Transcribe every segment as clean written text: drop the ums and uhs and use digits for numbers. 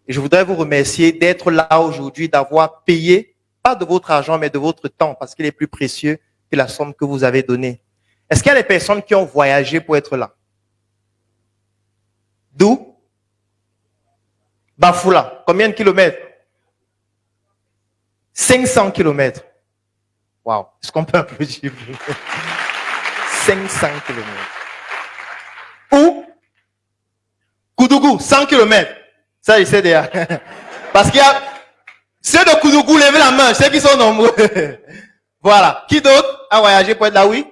Et je voudrais vous remercier d'être là aujourd'hui, d'avoir payé, pas de votre argent, mais de votre temps, parce qu'il est plus précieux que la somme que vous avez donnée. Est-ce qu'il y a des personnes qui ont voyagé pour être là? D'où? Bafoula. Combien de kilomètres? 500 kilomètres. Waouh. Est-ce qu'on peut applaudir? 500 kilomètres. Où? Koudougou, 100 kilomètres. Ça, il sait déjà. Parce qu'il y a ceux de Koudougou, levez la main, ceux qui sont nombreux. Voilà. Qui d'autre a voyagé pour être là? Oui.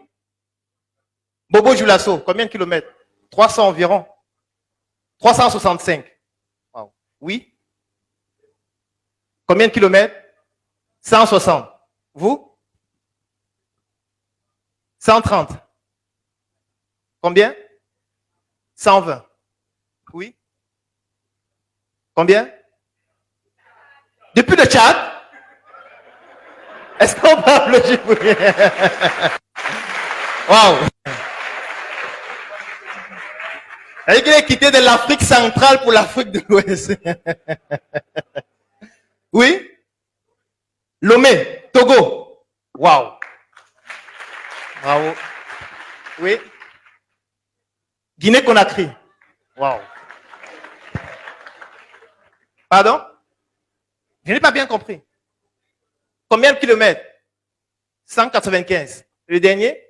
Bobo Julasso, combien de kilomètres? 300 environ. 365. Wow. Oui. Combien de kilomètres? 160. Vous? 130. Combien? 120. Oui. Combien? Depuis le Tchad? Est-ce qu'on peut applaudir pour lui? Waouh! Il a quitté de l'Afrique centrale pour l'Afrique de l'Ouest. Oui? Lomé, Togo. Waouh! Bravo. Oui? Guinée-Conakry. Waouh! Pardon? Je n'ai pas bien compris. Combien de kilomètres? 195. Le dernier?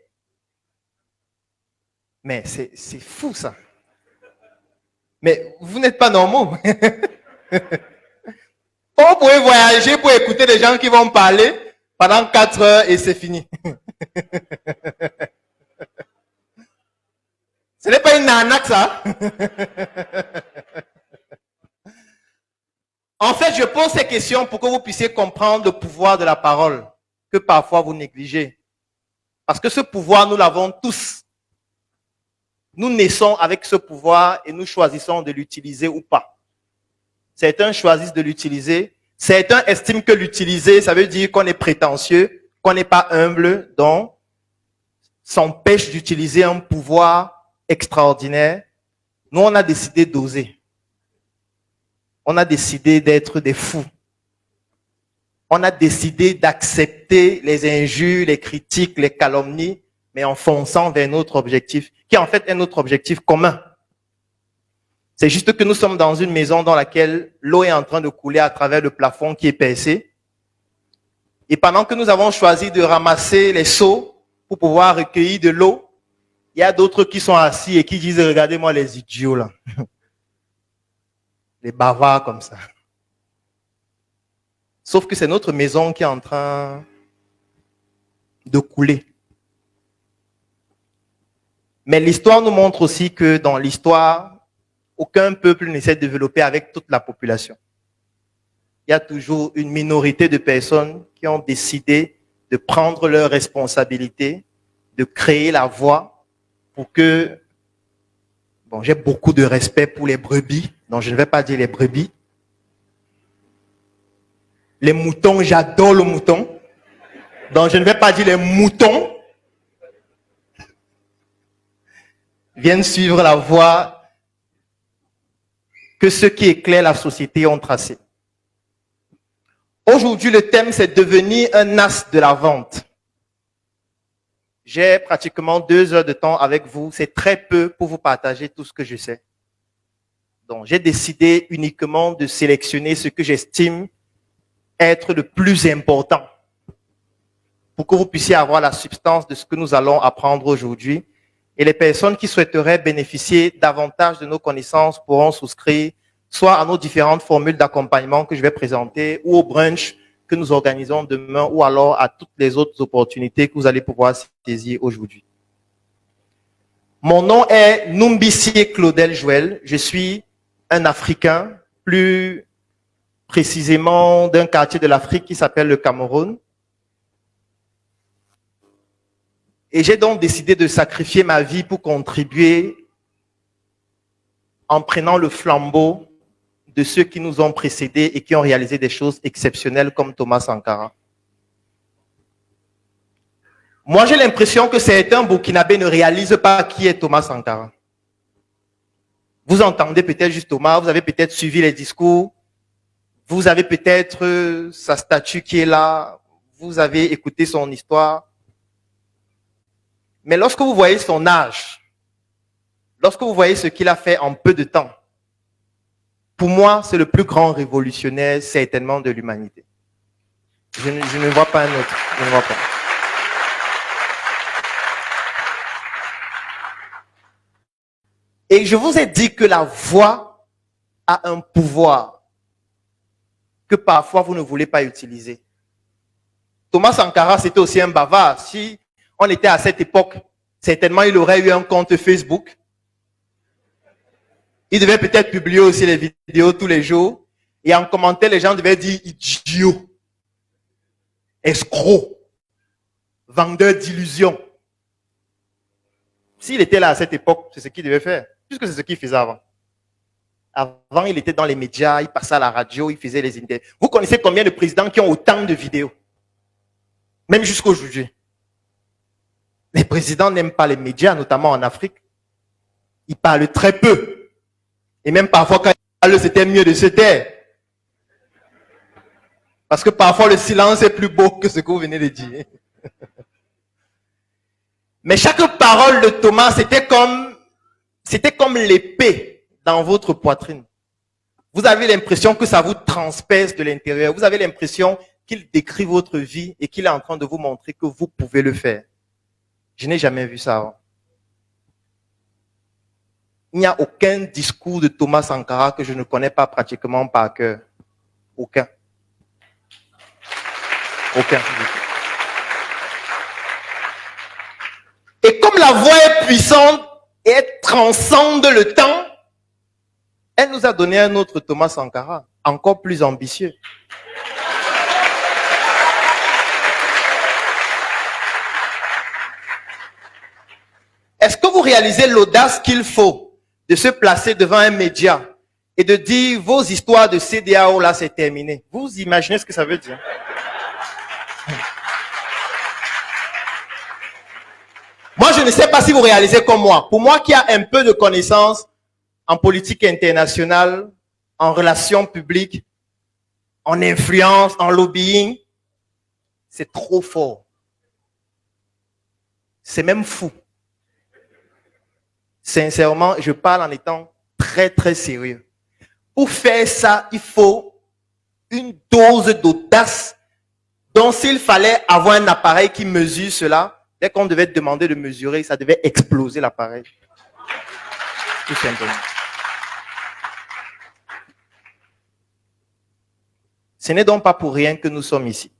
Mais c'est fou ça. Mais vous n'êtes pas normaux. Vous pouvez voyager pour écouter des gens qui vont parler pendant 4 heures et c'est fini. Ce n'est pas une arnaque ça. En fait, je pose ces questions pour que vous puissiez comprendre le pouvoir de la parole que parfois vous négligez. Parce que ce pouvoir, nous l'avons tous. Nous naissons avec ce pouvoir et nous choisissons de l'utiliser ou pas. Certains choisissent de l'utiliser. Certains estiment que l'utiliser, ça veut dire qu'on est prétentieux, qu'on n'est pas humble, donc s'empêche d'utiliser un pouvoir extraordinaire. Nous, on a décidé d'oser. On a décidé d'être des fous. On a décidé d'accepter les injures, les critiques, les calomnies, mais en fonçant vers notre objectif, qui en fait est notre objectif commun. C'est juste que nous sommes dans une maison dans laquelle l'eau est en train de couler à travers le plafond qui est percé. Et pendant que nous avons choisi de ramasser les seaux pour pouvoir recueillir de l'eau, il y a d'autres qui sont assis et qui disent, regardez-moi les idiots là. Les bavards comme ça. Sauf que c'est notre maison qui est en train de couler. Mais l'histoire nous montre aussi que dans l'histoire, aucun peuple ne s'est développé avec toute la population. Il y a toujours une minorité de personnes qui ont décidé de prendre leurs responsabilités, de créer la voie pour que... Bon, j'ai beaucoup de respect pour les brebis, donc je ne vais pas dire les brebis. Les moutons, j'adore le mouton, donc je ne vais pas dire les moutons. Viennent suivre la voie que ceux qui éclairent la société ont tracée. Aujourd'hui, le thème, c'est devenir un as de la vente. J'ai pratiquement 2 heures de temps avec vous. C'est très peu pour vous partager tout ce que je sais. Donc, j'ai décidé uniquement de sélectionner ce que j'estime être le plus important pour que vous puissiez avoir la substance de ce que nous allons apprendre aujourd'hui. Et les personnes qui souhaiteraient bénéficier davantage de nos connaissances pourront souscrire soit à nos différentes formules d'accompagnement que je vais présenter ou au brunch que nous organisons demain ou alors à toutes les autres opportunités que vous allez pouvoir saisir aujourd'hui. Mon nom est Numbissier Claudel Joël. Je suis un Africain, plus précisément d'un quartier de l'Afrique qui s'appelle le Cameroun. Et j'ai donc décidé de sacrifier ma vie pour contribuer en prenant le flambeau de ceux qui nous ont précédés et qui ont réalisé des choses exceptionnelles comme Thomas Sankara. Moi, j'ai l'impression que certains Burkinabés ne réalisent pas qui est Thomas Sankara. Vous entendez peut-être juste Thomas, vous avez peut-être suivi les discours, Vous avez peut-être sa statue qui est là. Vous avez écouté son histoire. Mais lorsque vous voyez son âge, lorsque vous voyez ce qu'il a fait en peu de temps, pour moi, c'est le plus grand révolutionnaire certainement de l'humanité. Je ne vois pas un autre. Je ne vois pas. Et je vous ai dit que la voix a un pouvoir que parfois vous ne voulez pas utiliser. Thomas Sankara, c'était aussi un bavard. Si on était à cette époque, certainement il aurait eu un compte Facebook. Il devait peut-être publier aussi les vidéos tous les jours. Et en commentaire, les gens devaient dire idiot, escroc, vendeur d'illusions. S'il était là à cette époque, c'est ce qu'il devait faire, puisque c'est ce qu'il faisait avant. Avant, il était dans les médias, il passait à la radio, il faisait les interviews. Vous connaissez combien de présidents qui ont autant de vidéos? Même jusqu'aujourd'hui. Les présidents n'aiment pas les médias, notamment en Afrique. Ils parlent très peu. Et même parfois, quand ils parlent, c'était mieux de se taire. Parce que parfois, le silence est plus beau que ce que vous venez de dire. Mais chaque parole de Thomas, c'était comme l'épée dans votre poitrine. Vous avez l'impression que ça vous transperce de l'intérieur. Vous avez l'impression qu'il décrit votre vie et qu'il est en train de vous montrer que vous pouvez le faire. Je n'ai jamais vu ça avant. Il n'y a aucun discours de Thomas Sankara que je ne connais pas pratiquement par cœur. Aucun. Aucun. Et comme la voix est puissante et elle transcende le temps, elle nous a donné un autre Thomas Sankara, encore plus ambitieux. Est-ce que vous réalisez l'audace qu'il faut de se placer devant un média et de dire vos histoires de CEDEAO là c'est terminé? Vous imaginez ce que ça veut dire? Moi, je ne sais pas si vous réalisez comme moi. Pour moi qui a un peu de connaissances en politique internationale, en relations publiques, en influence, en lobbying, c'est trop fort. C'est même fou. Sincèrement, je parle en étant très, très sérieux. Pour faire ça, il faut une dose d'audace dont s'il fallait avoir un appareil qui mesure cela, dès qu'on devait demander de mesurer, ça devait exploser l'appareil. Tout simplement. Ce n'est donc pas pour rien que nous sommes ici.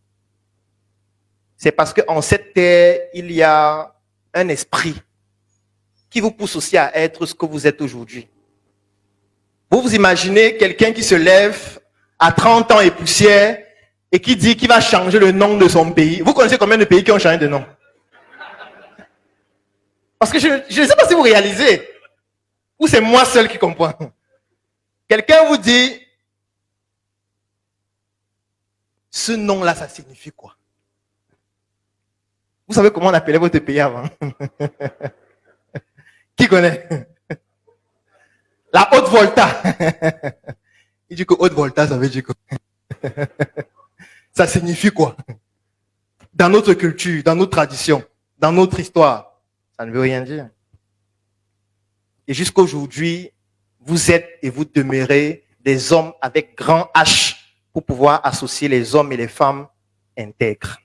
C'est parce qu'en cette terre, il y a un esprit qui vous pousse aussi à être ce que vous êtes aujourd'hui. Vous vous imaginez quelqu'un qui se lève à 30 ans et poussière et qui dit qu'il va changer le nom de son pays. Vous connaissez combien de pays qui ont changé de nom? Parce que je ne sais pas si vous réalisez, ou c'est moi seul qui comprends. Quelqu'un vous dit, ce nom-là, ça signifie quoi? Vous savez comment on appelait votre pays avant? Qui connaît? La Haute-Volta. Il dit que Haute-Volta, ça veut dire quoi? Ça signifie quoi? Dans notre culture, dans notre tradition, dans notre histoire, ça ne veut rien dire. Et jusqu'à aujourd'hui, vous êtes et vous demeurez des hommes avec grand H pour pouvoir associer les hommes et les femmes intègres.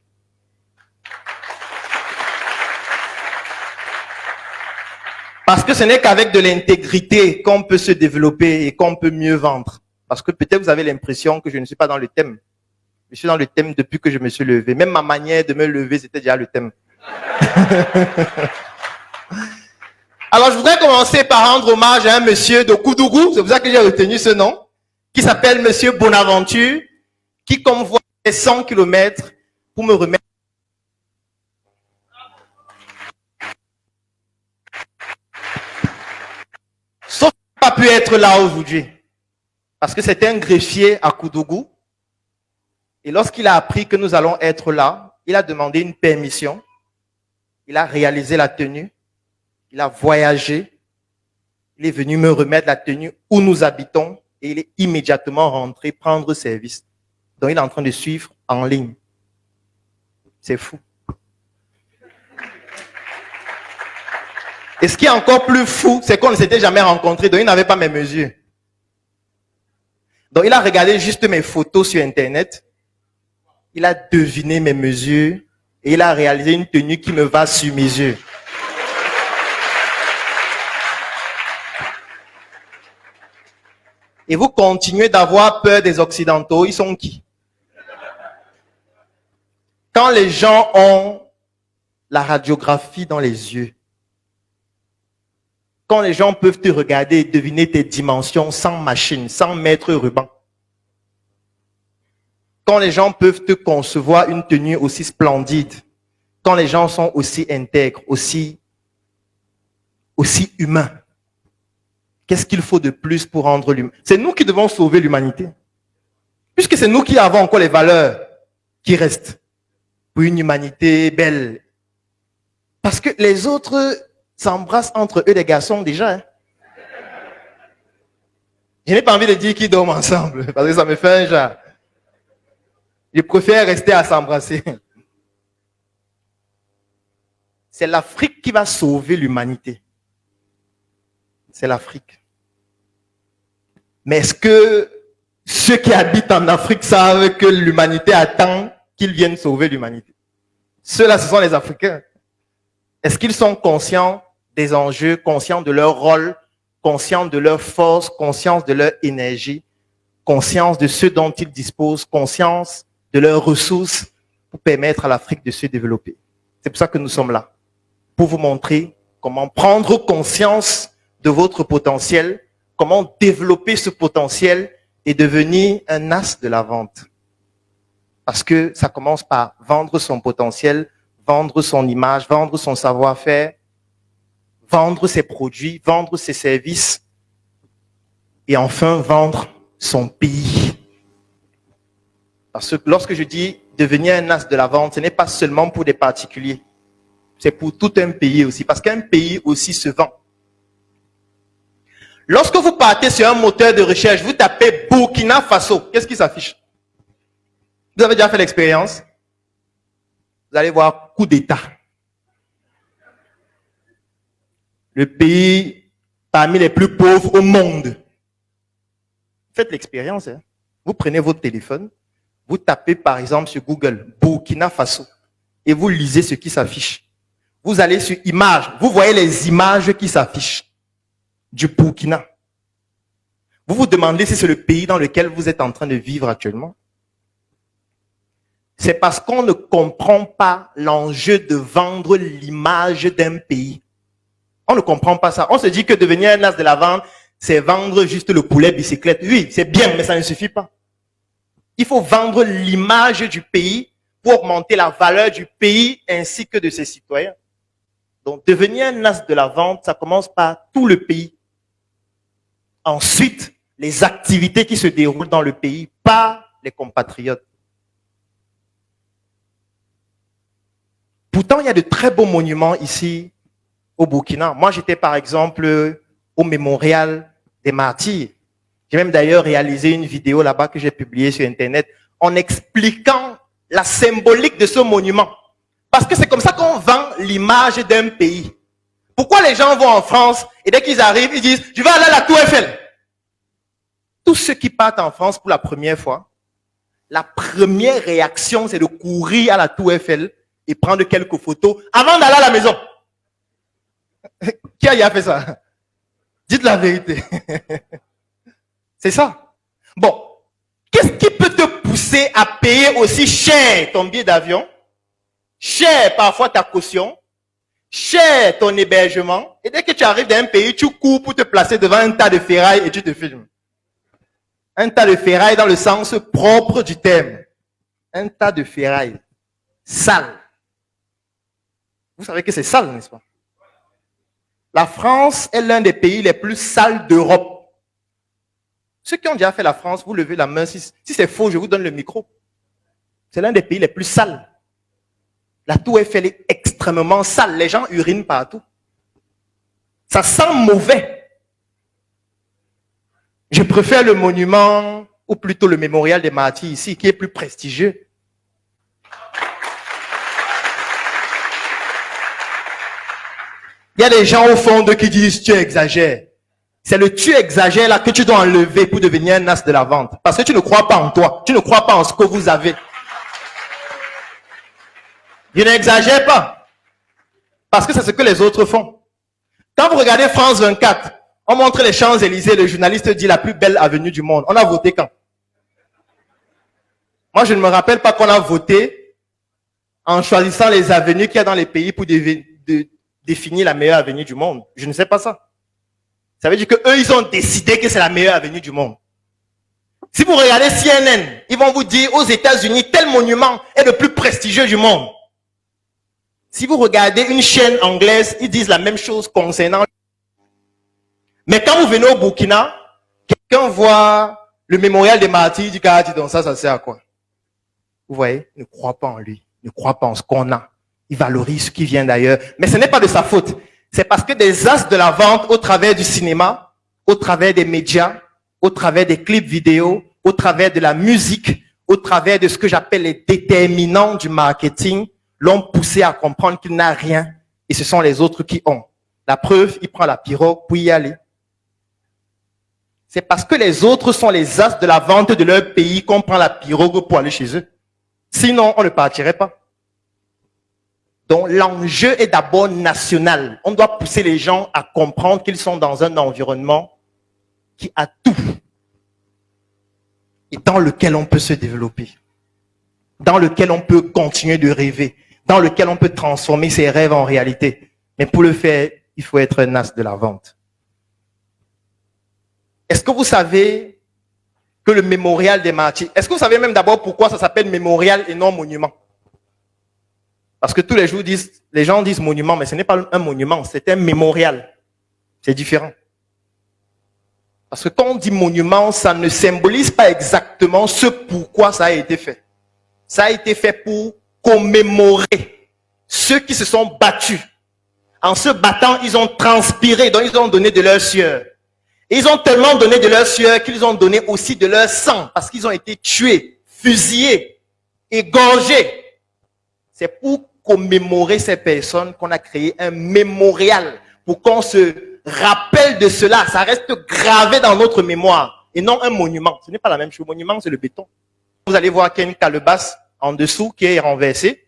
Parce que ce n'est qu'avec de l'intégrité qu'on peut se développer et qu'on peut mieux vendre. Parce que peut-être vous avez l'impression que je ne suis pas dans le thème. Je suis dans le thème depuis que je me suis levé. Même ma manière de me lever, c'était déjà le thème. Alors, je voudrais commencer par rendre hommage à un monsieur de Koudougou, c'est pour ça que j'ai retenu ce nom, qui s'appelle monsieur Bonaventure, qui convoie 100 km pour me remettre. Sauf qu'il n'a pas pu être là aujourd'hui. Parce que c'était un greffier à Koudougou. Et lorsqu'il a appris que nous allons être là, il a demandé une permission. Il a réalisé la tenue. Il a voyagé. Il est venu me remettre la tenue où nous habitons. et il est immédiatement rentré prendre service. Donc, il est en train de suivre en ligne. C'est fou. Et ce qui est encore plus fou, c'est qu'on ne s'était jamais rencontrés, donc il n'avait pas mes mesures. Donc, il a regardé juste mes photos sur Internet. Il a deviné mes mesures et il a réalisé une tenue qui me va sur mes yeux. Et vous continuez d'avoir peur des Occidentaux. Ils sont qui? Quand les gens ont la radiographie dans les yeux, quand les gens peuvent te regarder et deviner tes dimensions sans machine, sans mètre ruban, quand les gens peuvent te concevoir une tenue aussi splendide, quand les gens sont aussi intègres, aussi humains, qu'est-ce qu'il faut de plus pour rendre l'humain? C'est nous qui devons sauver l'humanité. Puisque c'est nous qui avons encore les valeurs qui restent pour une humanité belle. Parce que les autres s'embrassent entre eux, les garçons, déjà. Hein. Je n'ai pas envie de dire qu'ils dorment ensemble, parce que ça me fait un genre. Je préfère rester à s'embrasser. C'est l'Afrique qui va sauver l'humanité. C'est l'Afrique. Mais est-ce que ceux qui habitent en Afrique savent que l'humanité attend qu'ils viennent sauver l'humanité? Ceux-là, ce sont les Africains. Est-ce qu'ils sont conscients des enjeux, conscients de leur rôle, conscients de leur force, conscients de leur énergie, conscients de ce dont ils disposent, conscients de leurs ressources pour permettre à l'Afrique de se développer? C'est pour ça que nous sommes là. Pour vous montrer comment prendre conscience de votre potentiel, comment développer ce potentiel et devenir un as de la vente. Parce que ça commence par vendre son potentiel, vendre son image, vendre son savoir-faire, vendre ses produits, vendre ses services et enfin vendre son pays. Parce que lorsque je dis devenir un as de la vente, ce n'est pas seulement pour des particuliers, c'est pour tout un pays aussi, parce qu'un pays aussi se vend. Lorsque vous partez sur un moteur de recherche, vous tapez Burkina Faso, qu'est-ce qui s'affiche? Vous avez déjà fait l'expérience? Vous allez voir coup d'État. Le pays parmi les plus pauvres au monde. Faites l'expérience. Hein. Vous prenez votre téléphone, vous tapez par exemple sur Google Burkina Faso et vous lisez ce qui s'affiche. Vous allez sur images, vous voyez les images qui s'affichent du Burkina. Vous vous demandez si c'est le pays dans lequel vous êtes en train de vivre actuellement. C'est parce qu'on ne comprend pas l'enjeu de vendre l'image d'un pays. On ne comprend pas ça. On se dit que devenir un as de la vente, c'est vendre juste le poulet bicyclette. Oui, c'est bien, mais ça ne suffit pas. Il faut vendre l'image du pays pour augmenter la valeur du pays ainsi que de ses citoyens. Donc, devenir un as de la vente, ça commence par tout le pays. Ensuite, les activités qui se déroulent dans le pays par les compatriotes. Pourtant, il y a de très beaux monuments ici au Burkina. Moi, j'étais par exemple au mémorial des martyrs. J'ai même d'ailleurs réalisé une vidéo là-bas que j'ai publiée sur Internet en expliquant la symbolique de ce monument. Parce que c'est comme ça qu'on vend l'image d'un pays. Pourquoi les gens vont en France et dès qu'ils arrivent, ils disent « Je vais aller à la Tour Eiffel ». Tous ceux qui partent en France pour la première fois, la première réaction, c'est de courir à la Tour Eiffel et prendre quelques photos avant d'aller à la maison. Qui a fait ça? Dites la vérité. C'est ça. Bon, qu'est-ce qui peut te pousser à payer aussi cher ton billet d'avion, cher parfois ta caution, cher ton hébergement, et dès que tu arrives dans un pays, tu cours pour te placer devant un tas de ferrailles et tu te filmes. Un tas de ferrailles dans le sens propre du terme. Un tas de ferrailles sales. Vous savez que c'est sale, n'est-ce pas? La France est l'un des pays les plus sales d'Europe. Ceux qui ont déjà fait la France, vous levez la main. Si c'est faux, je vous donne le micro. C'est l'un des pays les plus sales. La Tour Eiffel est extrêmement sale. Les gens urinent partout. Ça sent mauvais. Je préfère le monument, ou plutôt le mémorial des martyrs ici, qui est plus prestigieux. Il y a des gens au fond d'eux qui disent tu exagères. C'est le tu exagères là que tu dois enlever pour devenir un as de la vente. Parce que tu ne crois pas en toi. Tu ne crois pas en ce que vous avez. Je n'exagère pas. Parce que c'est ce que les autres font. Quand vous regardez France 24, on montre les Champs-Élysées, le journaliste dit la plus belle avenue du monde. On a voté quand? Moi, je ne me rappelle pas qu'on a voté en choisissant les avenues qu'il y a dans les pays pour définir la meilleure avenue du monde. Je ne sais pas ça. Ça veut dire qu'eux, ils ont décidé que c'est la meilleure avenue du monde. Si vous regardez CNN, ils vont vous dire aux États-Unis, tel monument est le plus prestigieux du monde. Si vous regardez une chaîne anglaise, ils disent la même chose concernant. Mais quand vous venez au Burkina, quelqu'un voit le mémorial des martyrs, il dit, donc ça sert à quoi? Vous voyez, ne croit pas en lui, ne croit pas en ce qu'on a. Il valorise ce qui vient d'ailleurs. Mais ce n'est pas de sa faute. C'est parce que des as de la vente au travers du cinéma, au travers des médias, au travers des clips vidéo, au travers de la musique, au travers de ce que j'appelle les déterminants du marketing, l'ont poussé à comprendre qu'il n'a rien et ce sont les autres qui ont. La preuve, il prend la pirogue pour y aller. C'est parce que les autres sont les as de la vente de leur pays qu'on prend la pirogue pour aller chez eux. Sinon, on ne partirait pas. Donc, l'enjeu est d'abord national. On doit pousser les gens à comprendre qu'ils sont dans un environnement qui a tout et dans lequel on peut se développer, dans lequel on peut continuer de rêver, dans lequel on peut transformer ses rêves en réalité. Mais pour le faire, il faut être un as de la vente. Est-ce que vous savez que le mémorial des martyrs, est-ce que vous savez même d'abord pourquoi ça s'appelle mémorial et non monument? Parce que tous les jours, les gens disent monument, mais ce n'est pas un monument, c'est un mémorial. C'est différent. Parce que quand on dit monument, ça ne symbolise pas exactement ce pourquoi ça a été fait. Ça a été fait pour commémorer ceux qui se sont battus. En se battant, ils ont transpiré, donc ils ont donné de leur sueur. Et ils ont tellement donné de leur sueur qu'ils ont donné aussi de leur sang, parce qu'ils ont été tués, fusillés, égorgés. C'est pour commémorer ces personnes qu'on a créé un mémorial, pour qu'on se rappelle de cela. Ça reste gravé dans notre mémoire, et non un monument. Ce n'est pas la même chose. Le monument, c'est le béton. Vous allez voir qu'il y a une calebasse en dessous qui est renversée,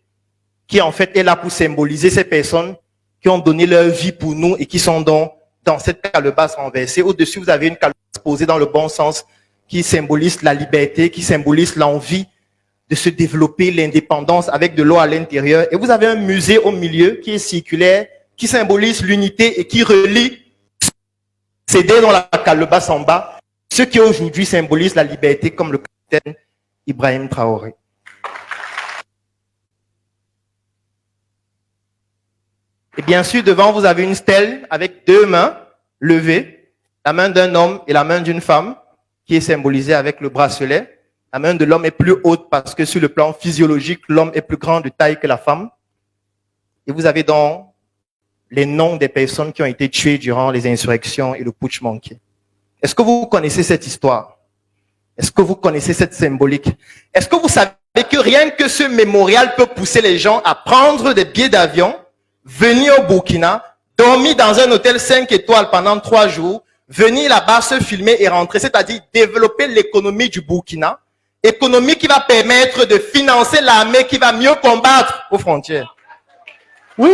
qui en fait est là pour symboliser ces personnes qui ont donné leur vie pour nous et qui sont dans cette calebasse renversée. Au-dessus, vous avez une calebasse posée dans le bon sens qui symbolise la liberté, qui symbolise l'envie de se développer, l'indépendance avec de l'eau à l'intérieur. Et vous avez un musée au milieu qui est circulaire, qui symbolise l'unité et qui relie ces deux dans la calebasse en bas, ce qui aujourd'hui symbolise la liberté comme le capitaine Ibrahim Traoré. Et bien sûr, devant, vous avez une stèle avec deux mains levées, la main d'un homme et la main d'une femme, qui est symbolisée avec le bracelet. La main de l'homme est plus haute parce que sur le plan physiologique, l'homme est plus grand de taille que la femme. Et vous avez donc les noms des personnes qui ont été tuées durant les insurrections et le putsch manqué. Est-ce que vous connaissez cette histoire? Est-ce que vous connaissez cette symbolique? Est-ce que vous savez que rien que ce mémorial peut pousser les gens à prendre des billets d'avion, venir au Burkina, dormir dans un hôtel 5 étoiles pendant 3 jours, venir là-bas se filmer et rentrer, c'est-à-dire développer l'économie du Burkina, économie qui va permettre de financer l'armée qui va mieux combattre aux frontières. Oui.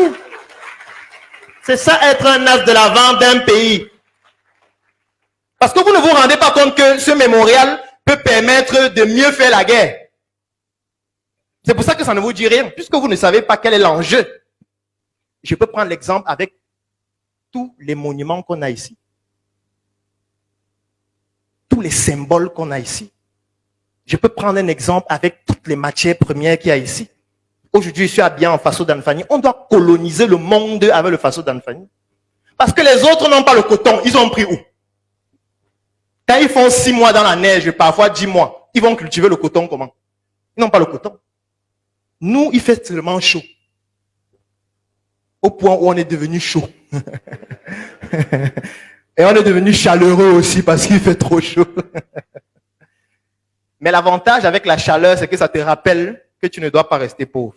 C'est ça être un as de la vente d'un pays. Parce que vous ne vous rendez pas compte que ce mémorial peut permettre de mieux faire la guerre. C'est pour ça que ça ne vous dit rien, puisque vous ne savez pas quel est l'enjeu. Je peux prendre l'exemple avec tous les monuments qu'on a ici. Tous les symboles qu'on a ici. Je peux prendre un exemple avec toutes les matières premières qu'il y a ici. Aujourd'hui, je suis habillé en Faso d'Anfani. On doit coloniser le monde avec le Faso d'Anfani. Parce que les autres n'ont pas le coton. Ils ont pris où? Quand ils font 6 mois dans la neige, parfois 10 mois, ils vont cultiver le coton comment? Ils n'ont pas le coton. Nous, il fait tellement chaud. Au point où on est devenu chaud. Et on est devenu chaleureux aussi parce qu'il fait trop chaud. Mais l'avantage avec la chaleur, c'est que ça te rappelle que tu ne dois pas rester pauvre.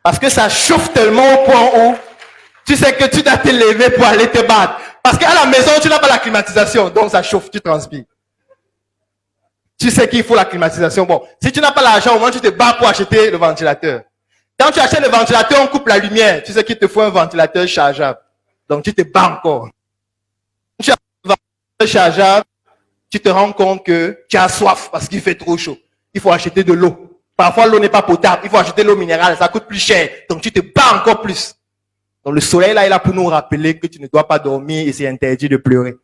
Parce que ça chauffe tellement au point où tu sais que tu dois te lever pour aller te battre. Parce qu'à la maison, tu n'as pas la climatisation. Donc ça chauffe, tu transpires. Tu sais qu'il faut la climatisation. Bon, si tu n'as pas l'argent, au moins tu te bats pour acheter le ventilateur. Quand tu achètes le ventilateur, on coupe la lumière. Tu sais qu'il te faut un ventilateur chargeable. Donc tu te bats encore. Quand tu as un ventilateur chargeable, tu te rends compte que tu as soif parce qu'il fait trop chaud. Il faut acheter de l'eau. Parfois, l'eau n'est pas potable. Il faut acheter de l'eau minérale. Ça coûte plus cher. Donc tu te bats encore plus. Donc le soleil là est là pour nous rappeler que tu ne dois pas dormir et c'est interdit de pleurer.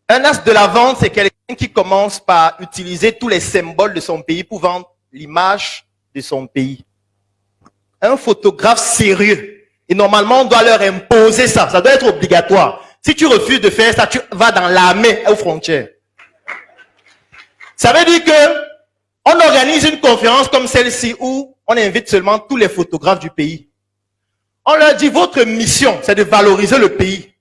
Un as de la vente, c'est quelqu'un qui commence par utiliser tous les symboles de son pays pour vendre l'image de son pays. Un photographe sérieux. Et normalement, on doit leur imposer ça. Ça doit être obligatoire. Si tu refuses de faire ça, tu vas dans l'armée aux frontières. Ça veut dire que on organise une conférence comme celle-ci où on invite seulement tous les photographes du pays. On leur dit, votre mission, c'est de valoriser le pays.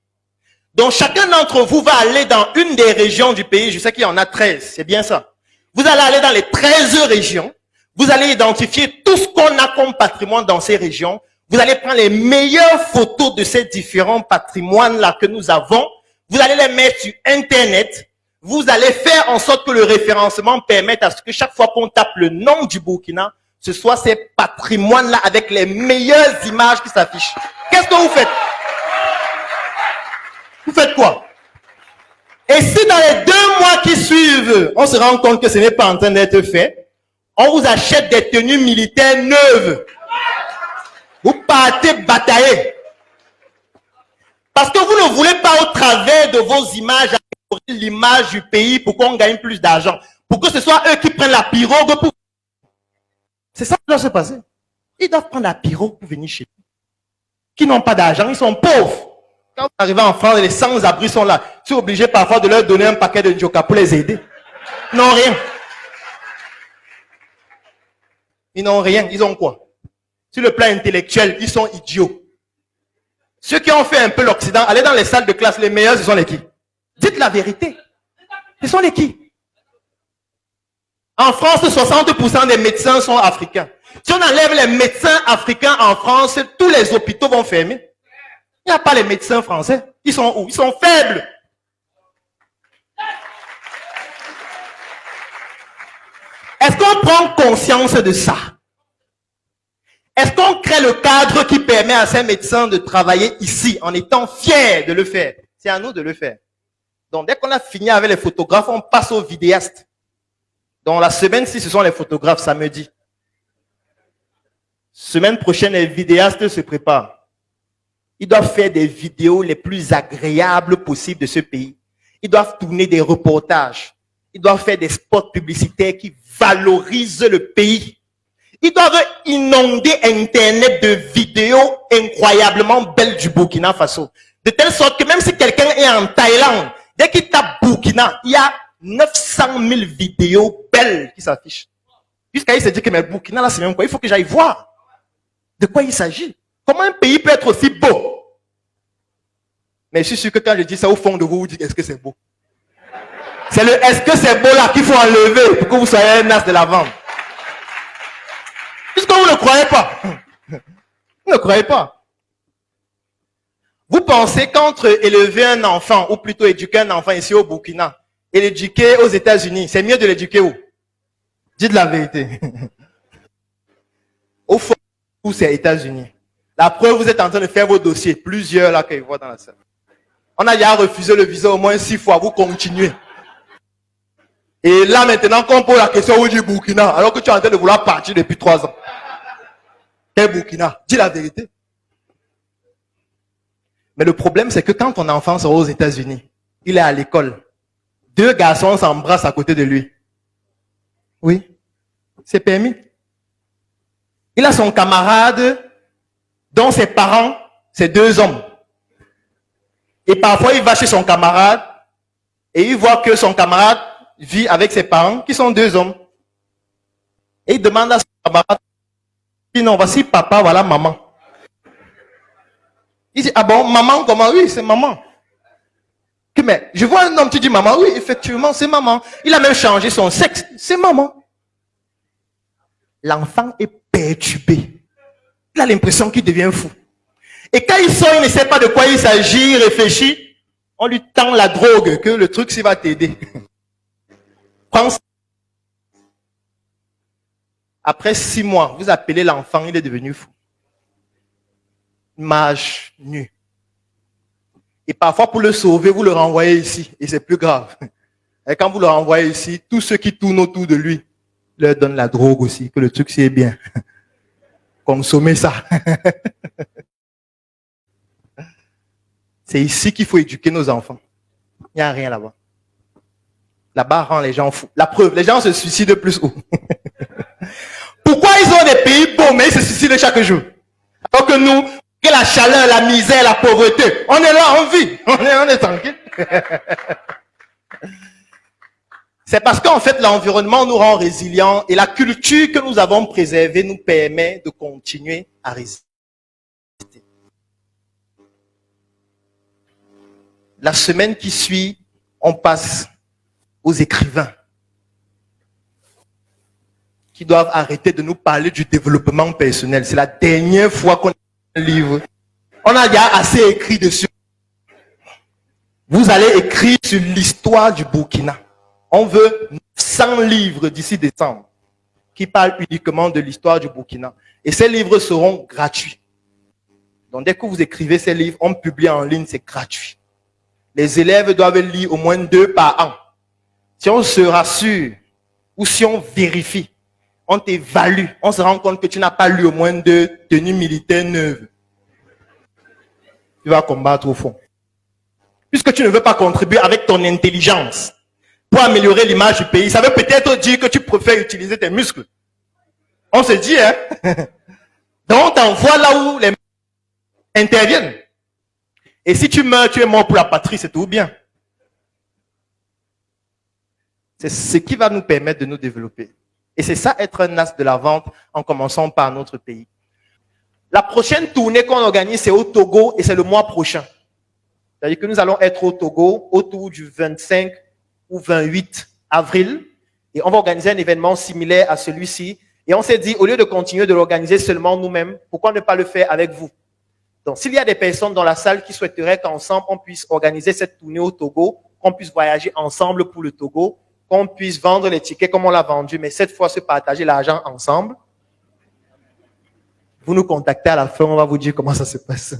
Donc, chacun d'entre vous va aller dans une des régions du pays. Je sais qu'il y en a 13, c'est bien ça. Vous allez aller dans les 13 régions. Vous allez identifier tout ce qu'on a comme patrimoine dans ces régions. Vous allez prendre les meilleures photos de ces différents patrimoines-là que nous avons. Vous allez les mettre sur Internet. Vous allez faire en sorte que le référencement permette à ce que chaque fois qu'on tape le nom du Burkina, ce soit ces patrimoines-là avec les meilleures images qui s'affichent. Qu'est-ce que vous faites? Vous faites quoi? Et si dans les 2 mois qui suivent, on se rend compte que ce n'est pas en train d'être fait, on vous achète des tenues militaires neuves. Vous partez batailler. Parce que vous ne voulez pas au travers de vos images l'image du pays pour qu'on gagne plus d'argent. Pour que ce soit eux qui prennent la pirogue pour... C'est ça qui doit se passer. Ils doivent prendre la pirogue pour venir chez nous. Qui n'ont pas d'argent, ils sont pauvres. Quand vous arrivez en France, les sans-abri sont là. Tu es obligé parfois de leur donner un paquet de njoka pour les aider. Ils n'ont rien. Ils n'ont rien. Ils ont quoi? Sur le plan intellectuel, ils sont idiots. Ceux qui ont fait un peu l'Occident, allez dans les salles de classe, les meilleurs, ce sont les qui? Dites la vérité. Ce sont les qui? En France, 60% des médecins sont africains. Si on enlève les médecins africains en France, tous les hôpitaux vont fermer. Il n'y a pas les médecins français. Ils sont où? Ils sont faibles. Est-ce qu'on prend conscience de ça? Est-ce qu'on crée le cadre qui permet à ces médecins de travailler ici en étant fiers de le faire? C'est à nous de le faire. Donc, dès qu'on a fini avec les photographes, on passe aux vidéastes. Donc, la semaine-ci, ce sont les photographes, samedi. Semaine prochaine, les vidéastes se préparent. Ils doivent faire des vidéos les plus agréables possibles de ce pays. Ils doivent tourner des reportages. Ils doivent faire des spots publicitaires qui valorisent le pays. Ils doivent inonder Internet de vidéos incroyablement belles du Burkina Faso. De telle sorte que même si quelqu'un est en Thaïlande, dès qu'il tape Burkina, il y a 900 000 vidéos belles qui s'affichent. Jusqu'à il se dit que mais Burkina là c'est même quoi? Il faut que j'aille voir de quoi il s'agit. Comment un pays peut être aussi beau? Mais je suis sûr que quand je dis ça au fond de vous, vous dites est-ce que c'est beau? C'est le est-ce que c'est beau là qu'il faut enlever pour que vous soyez un as de la vente. Puisque vous ne croyez pas. Vous ne croyez pas. Vous pensez qu'entre élever un enfant, ou plutôt éduquer un enfant ici au Burkina, et l'éduquer aux États-Unis, c'est mieux de l'éduquer où? Dites la vérité. Au fond, c'est États-Unis. La preuve, vous êtes en train de faire vos dossiers. Plusieurs là que je vois dans la salle. On a déjà refusé le visa au moins 6 fois. Vous continuez. Et là maintenant, quand on pose la question, où dit Burkina, alors que tu es en train de vouloir partir depuis 3 ans. Quel Burkina? Dis la vérité. Mais le problème, c'est que quand ton enfant sera aux États-Unis, il est à l'école. 2 garçons s'embrassent à côté de lui. Oui, c'est permis. Il a son camarade dont ses parents, c'est 2 hommes. Et parfois, il va chez son camarade et il voit que son camarade vit avec ses parents qui sont 2 hommes. Et il demande à son camarade Il dit non, voici papa, voilà maman. Il dit, ah bon, maman, comment? Oui, c'est maman. Mais je vois un homme, tu dis maman, oui, effectivement, c'est maman. Il a même changé son sexe, c'est maman. L'enfant est perturbé. Il a l'impression qu'il devient fou. Et quand il sort, il ne sait pas de quoi il s'agit, il réfléchit. On lui tend la drogue, que le truc, ça va t'aider. Après 6 mois, vous appelez l'enfant, il est devenu fou. Mage nu. Et parfois, pour le sauver, vous le renvoyez ici. Et c'est plus grave. Et quand vous le renvoyez ici, tous ceux qui tournent autour de lui leur donnent la drogue aussi, que le truc, c'est bien. Consommez ça. C'est ici qu'il faut éduquer nos enfants. Il n'y a rien là-bas. Là-bas rend les gens fous. La preuve, les gens se suicident plus haut. Pourquoi ils ont des pays beaux, mais ils se suicident chaque jour? Alors que nous, la chaleur, la misère, la pauvreté, on est là, on vit. On est tranquille. C'est parce qu'en fait, l'environnement nous rend résilients et la culture que nous avons préservée nous permet de continuer à résister. La semaine qui suit, on passe aux écrivains qui doivent arrêter de nous parler du développement personnel. C'est la dernière fois qu'on a un livre. On a déjà assez écrit dessus. Vous allez écrire sur l'histoire du Burkina. On veut 100 livres d'ici décembre qui parlent uniquement de l'histoire du Burkina. Et ces livres seront gratuits. Donc dès que vous écrivez ces livres, on publie en ligne, c'est gratuit. Les élèves doivent lire au moins 2 par an. Si on se rassure ou si on vérifie, on t'évalue, on se rend compte que tu n'as pas lu au moins 2 tenues militaires neuves. Tu vas combattre au fond. Puisque tu ne veux pas contribuer avec ton intelligence pour améliorer l'image du pays, ça veut peut-être dire que tu préfères utiliser tes muscles. On se dit, hein? Donc on t'envoie là où les interviennent. Et si tu meurs, tu es mort pour la patrie, c'est tout bien. C'est ce qui va nous permettre de nous développer. Et c'est ça, être un as de la vente, en commençant par notre pays. La prochaine tournée qu'on organise, c'est au Togo et c'est le mois prochain. C'est-à-dire que nous allons être au Togo autour du 25 ou 28 avril. Et on va organiser un événement similaire à celui-ci. Et on s'est dit, au lieu de continuer de l'organiser seulement nous-mêmes, pourquoi ne pas le faire avec vous? Donc, s'il y a des personnes dans la salle qui souhaiteraient qu'ensemble, on puisse organiser cette tournée au Togo, qu'on puisse voyager ensemble pour le Togo, qu'on puisse vendre les tickets comme on l'a vendu, mais cette fois se partager l'argent ensemble, vous nous contactez à la fin, on va vous dire comment ça se passe.